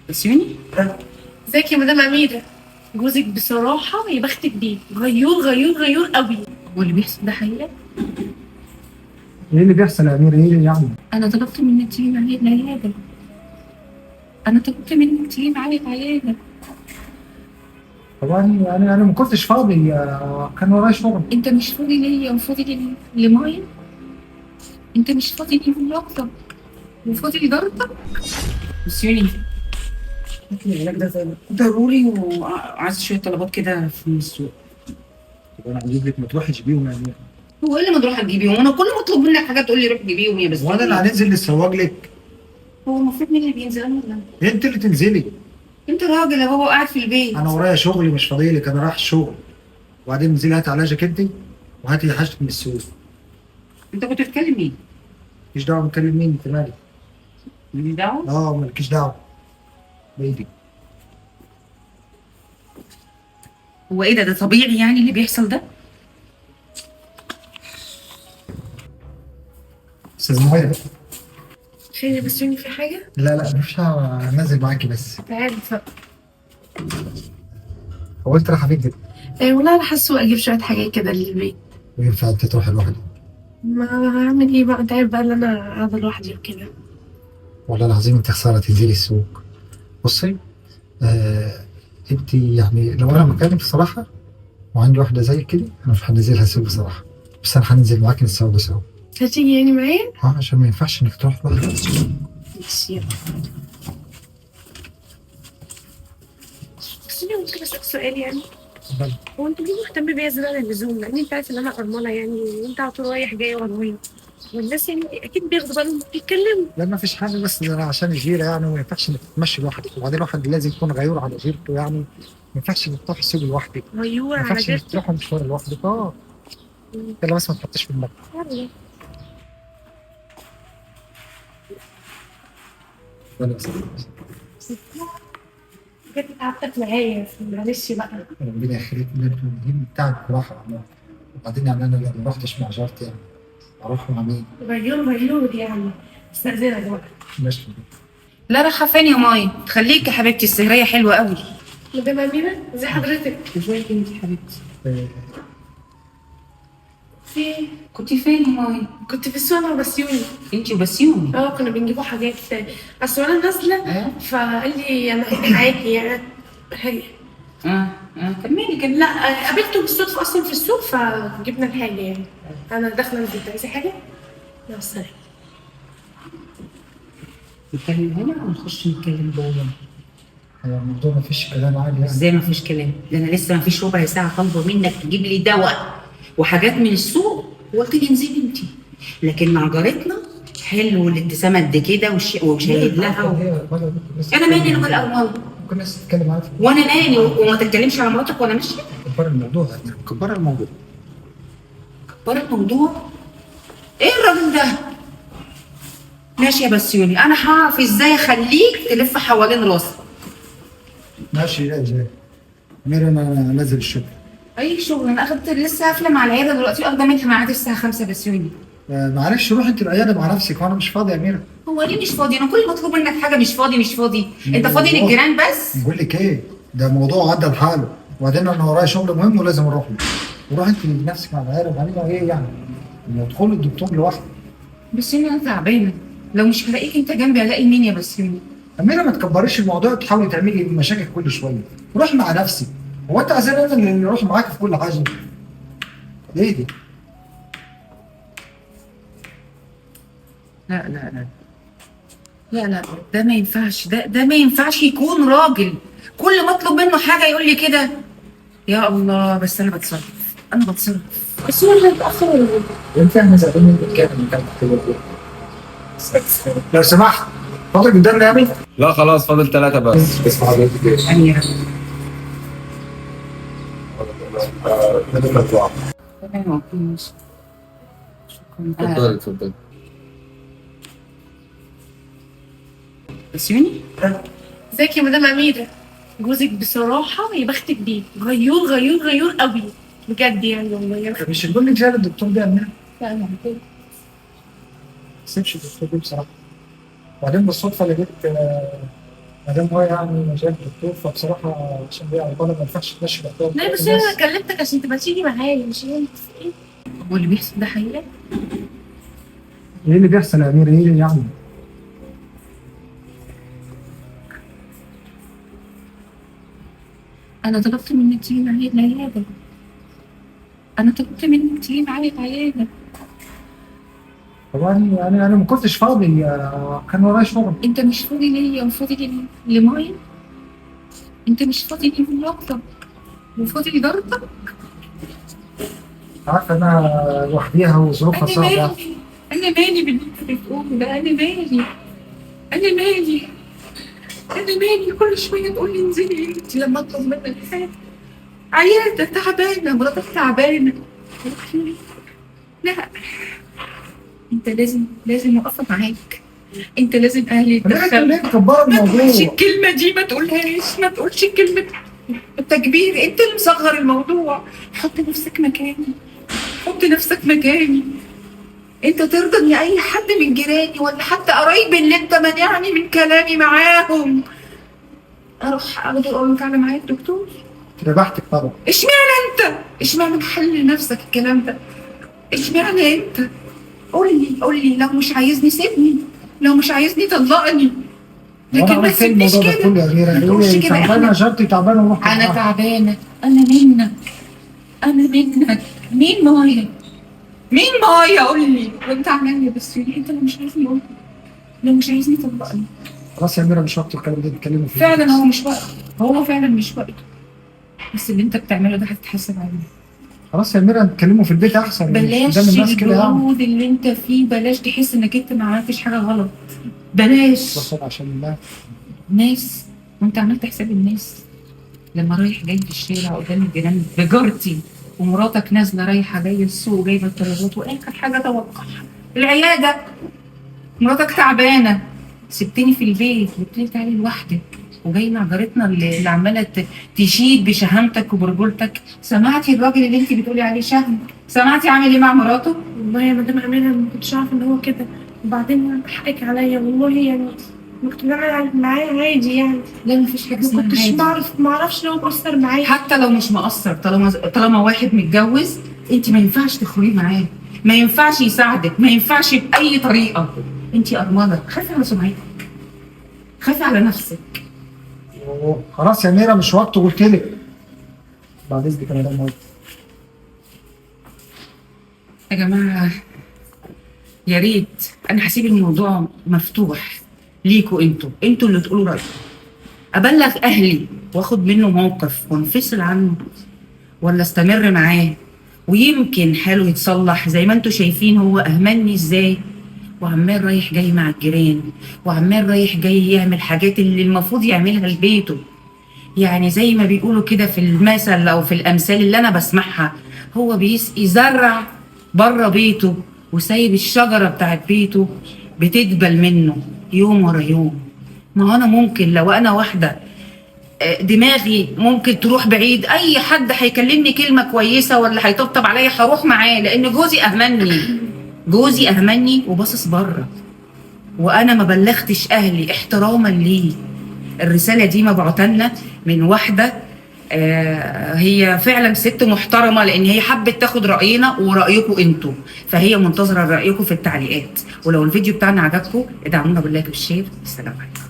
بسيوني. ازيك يا مدام أميرة؟ جوزك بصراحة يا بختك بيه، غيور غيور غيور قوي. هو اللي بيحصل ده حقيقة؟ ايه اللي بيحصل يا امير؟ ايه يعني؟ أنا طلبت منك تيجي معايا العيادة. أنا طلبت منك تيجي معايا العيادة. طبعا يعني انا ما كنتش فاضي، كان ورايا شغل. أنت مش فاضي ليا وفاضي لمايا؟ أنت مش فاضي لي لمراتك وفاضي لجارتك؟ بسيوني، هات لي العلاج ده ضروري وعايز شوية طلبات كده في السوق. طب انا هجيب لك، ما تروحي تجيبيهم يا امير. هو ايه اللي مروح تجيبيهم؟ انا كل ما اطلب منك حاجه تقول لي روح جيبيهم يا بس. وانا اللي هننزل نسوق لك؟ هو المفروض مين اللي بينزل؟ انا ولا أنت؟ انت اللي تنزلي. انت راجل اهو قاعد في البيت. انا ورايا شغل، مش فاضي لك، انا رايح الشغل. وبعدين انزلي هاتي على جاكيتي وهاتي حاجتك من السوق. انت كنت بتكلم مين؟ مالكيش دعوه بتكلم مين، انت مالك؟ ماليش دعوه؟ مالكيش دعوه بايدي. هو ايه ده طبيعي يعني اللي بيحصل ده؟ استاذ مايا. خير يا بسيوني، في حاجة؟ لا مش هنزل معاكي بس. تعالي اتفضل. هو انت رايحه فين كده؟ والله أنا حاسة أجيب شوية حاجات كده للبيت. وينفع انت تروحي لوحدك؟ ما هعمل إيه بقى؟ أنت عارف بقى إن أنا قاعدة لوحدي وكده. والله العظيم انت خساره تنزلي السوق. بصي، انت يعني لو انا مكانك بصراحه وعندي واحده زي كده، انا مش هنزلها سوق بصراحه. بس انا هنزل معاك نسوق سوا. هتيجي يعني معايا؟ عشان ما ينفعش انك تروح لوحدك. ماشي يلا. بس أنا ممكن أسألك سؤال يعني؟ هو أنت ليه مهتم بيا زيادة عن اللزوم؟ لأن أنت عارف إن أنا أرملة يعني، وأنت على طول رايح جاي ورايا. والناس يعني أكيد بياخدوا بالهم بيتكلموا. لا ما فيش حاجه، بس انا عشان الجيره يعني، وما ينفعش انك تمشي لوحدك. وبعدين الواحد لازم يكون غيور على جيرته يعني. ما ينفعش انك تروح السوق لوحدك. غيور ما على ينفعش انك جد. تروح مشوار لوحدك. يلا بس ما تحطش في دماغك. يلا. يلا بس. بجد تعبتك معايا، معلش بقى. ربنا يخليك، ان انت المهم بتاعك براحه والله. وبعدين يعني انا لو ما رحتش مع جارتي يعني اروح مع مين؟ غيور غيور يعني. استأذنك بقى. ماشي. لا رايحه فين يا ماي؟ خليك يا حبيبتي، السهريه حلوه قوي. مدام أميرة، ازي حضرتك؟ ازيك انت يا حبيبتي؟ في كنت فين يا ماي؟ كنت في السوق انا وبسيوني. انت وبسيوني؟ كنا بنجيبوا حاجات. بس وانا نازله فقال لي انا هاجي معاكي يعني. حاجه. كملي. لا، قابلته بالصدفه اصلا في السوق فجبنا الحاجه يعني. انا داخله البيت، عايزه حاجه؟ مع السلامه. نتكلم هنا ولا نخش نتكلم جوه؟ هو الموضوع ما فيش كلام عادي يعني. ازاي ما فيش كلام؟ ده انا لسه ما فيش ربع ساعه طالبه منك تجيب لي دواء وحاجات من السوق وقلت لي انزلي انت. لكن مع جارتنا حلو الابتسامه قد كده وشاهد لها انا مالي انا اول مره. ممكن الناس تتكلم عادي. وانا مالي وما تتكلمش على مراتك وانا ماشيه. كبر الموضوع يعني، كبر الموضوع. كبر الموضوع؟ ايه الراجل ده؟ ماشي يا بسيوني، انا هعرف ازاي اخليك تلف حوالين راسك. ماشي يا زي امير، انا نازل الشغل. اي شغل؟ انا اخدت لسه قافله مع العياده دلوقتي، واخده منها ميعاد الساعه 5 بسيوني. معلش روح انت العياده مع نفسك وانا مش فاضي يا اميره. هو ليه مش فاضي؟ انا كل ما اطلب منك حاجه مش فاضي مش فاضي. انت فاضي للجيران بس؟ بقول لك ايه، ده موضوع عدى لحاله. وبعدين انا ورايا شغل مهم ولازم اروح له. وروح انت لنفسك مع العياده. وبعدين ايه يعني؟ ادخل الدكتور لوحده. بس انا تعبانه، لو مش هلاقيك انت جنبي هلاقي مين يا بسيوني؟ اميره ما تكبريش الموضوع تحاولي تعملي مشاكل كل شويه. روح مع نفسك. هو انت عايزين انا اللي اروح معاك في كل حاجه؟ ايه دي؟ لا ده ما ينفعش، ده ما ينفعش يكون راجل. كل ما اطلب منه حاجه يقول لي كده. يا الله، بس انا بتصرف. بس هو اللي هيتاخر ولا ايه؟ انت احنا زعلانين من كام لو سمحت، فاضل قدامنا يا ابني؟ لا خلاص فاضل 3 بس. اسمع حضرتك ايه؟ اميره. تمام ماشي. شكرا. اتفضلي. بسيوني؟ ازيك يا مدام أميرة؟ جوزك بصراحة يا بختك بيه، غيور غيور غيور قوي. بجد يعني والله. مش تقول لي جاي الدكتور ده يا اميره؟ لا انا كده. ما سيبش الدكتور ده بصراحه. وبعدين بالصدفه لقيت ما دام هو يعني مجال دكتور فبصراحه عشان هي عقبالة ما ينفعش تمشي دكتور. لا بس انا كلمتك عشان تبقى تيجي معايا، مش انت ايه؟ هو اللي بيحصل ده حقيقة؟ ايه اللي بيحصل يا امير؟ ايه يعني؟ أنا طلبت منك تيجي معايا العيادة. أنا طلبت منك تيجي معايا العيادة. طبعا يعني انا ما كنتش فاضي، كان ورايا شغل. أنت مش فاضي ليا وفاضي لمايا؟ أنت مش فاضي لي مراقبة وفاضي لضربك؟ عارفه انا لوحديها وظروفها أنا صعبه. مالي؟ أنا مالي باللي أنت بتقوله ده؟ أنا مالي؟ أنا مالي؟ أنا مالي؟ كل شوية تقول لي انزلي أنت لما أطلب منك حاجة. عيادة تعبانة، مراتك تعبانة. لا، انت لازم اقف معاك. انت لازم اهلي انت ليه يتدخلوا. مكبره ما تقولش الموضوع؟ الكلمة دي، ما تقولهاش، ما تقولش كلمة التكبير. انت اللي مصغر الموضوع. حط نفسك مكاني، حط نفسك مكاني. انت ترضى ان اي حد من جيراني ولا حتى قرايبي اللي انت مانعني من كلامي معاهم اروح اخده اقول له تعالى معايا الدكتور؟ ذبحتك طبعا. اشمعنى انت؟ اشمعنى محل لنفسك الكلام ده؟ اشمعنى انت؟ قول لي لو مش عايزني سيبني، لو مش عايزني طلقني، وانا لكن ما عملت ايه تسيبنيش الموضوع ده كله كده. يا امير؟ ما تقولش ايه كده. تعبانه؟ جارتي تعبانه وروح انا معاها. تعبانه، انا منك. مين مايا؟ مين مايا؟ قول لي. وانت عمال بس ليه؟ انت لو مش عايزني قول، لو مش عايزني طلقني. خلاص يا اميره مش وقت الكلام ده نتكلموا فيه. فعلا هو مش وقته، هو فعلا مش وقته، بس اللي انت بتعمله ده هتتحاسب عليه. خلاص يا اميره نتكلموا في البيت احسن، مش بلاش قدام الناس كده يعني. البرود اللي انت فيه، بلاش تحس انك انت ما عملتش حاجه غلط. بلاش بص عشان الله. ناس، وانت عملت حساب الناس لما رايح جاي في الشارع قدام الجيران بجارتي ومراتك نازله رايحه جايه السوق جايبه الطلبات، واخر حاجه توقعها العياده. مراتك تعبانه، سبتني في البيت وقلت لي تعالي لوحدك، وجاي مع جارتنا اللي عماله تشيد بشهامتك وبرجولتك. سمعتي الراجل اللي انت بتقولي عليه شهم؟ سمعتي عامل ايه مع مراته؟ والله يا مدام امينه ما كنتش عارفه ان هو كده، وبعدين حقك عليا والله، يعني ما كنت بعمل معاه عادي يعني. لا مفيش حاجه ما اسمها كنتش عادي. ما اعرفش ان هو مقصر معايا. حتى لو مش مقصر، طالما واحد متجوز انت ما ينفعش تخرجي معاه، ما ينفعش يساعدك، ما ينفعش باي طريقه. انت ارمله، خافي على سمعتك، خافي على نفسك. خلاص يا اميره مش وقته قلت لك. بعد اذنك يا مدام مايا. يا جماعه يا ريت، انا هسيب الموضوع مفتوح ليكوا انتوا اللي تقولوا رايكم. ابلغ اهلي واخد منه موقف وانفصل عنه، ولا استمر معاه ويمكن حاله يتصلح زي ما انتوا شايفين هو اهملني ازاي، وعمال رايح جاي مع الجيران، وعمال رايح جاي يعمل حاجات اللي المفروض يعملها لبيته. يعني زي ما بيقولوا كده في المثل او في الامثال اللي انا بسمعها، هو بيسقي زرع بره بيته وسايب الشجره بتاعت بيته بتدبل منه يوم ورا يوم. ما هو انا ممكن لو انا واحده دماغي ممكن تروح بعيد، اي حد هيكلمني كلمه كويسه ولا هيطبطب عليا هروح معاه، لان جوزي اهملني وباصص بره، وانا ما بلغتش اهلي احتراما ليه. الرساله دي مبعوثه لنا من واحده هي فعلا ست محترمه، لان هي حبت تاخد راينا ورايكم انتوا، فهي منتظره رايكم في التعليقات. ولو الفيديو بتاعنا عجبكم ادعمونا باللايك والشير. السلام عليكم.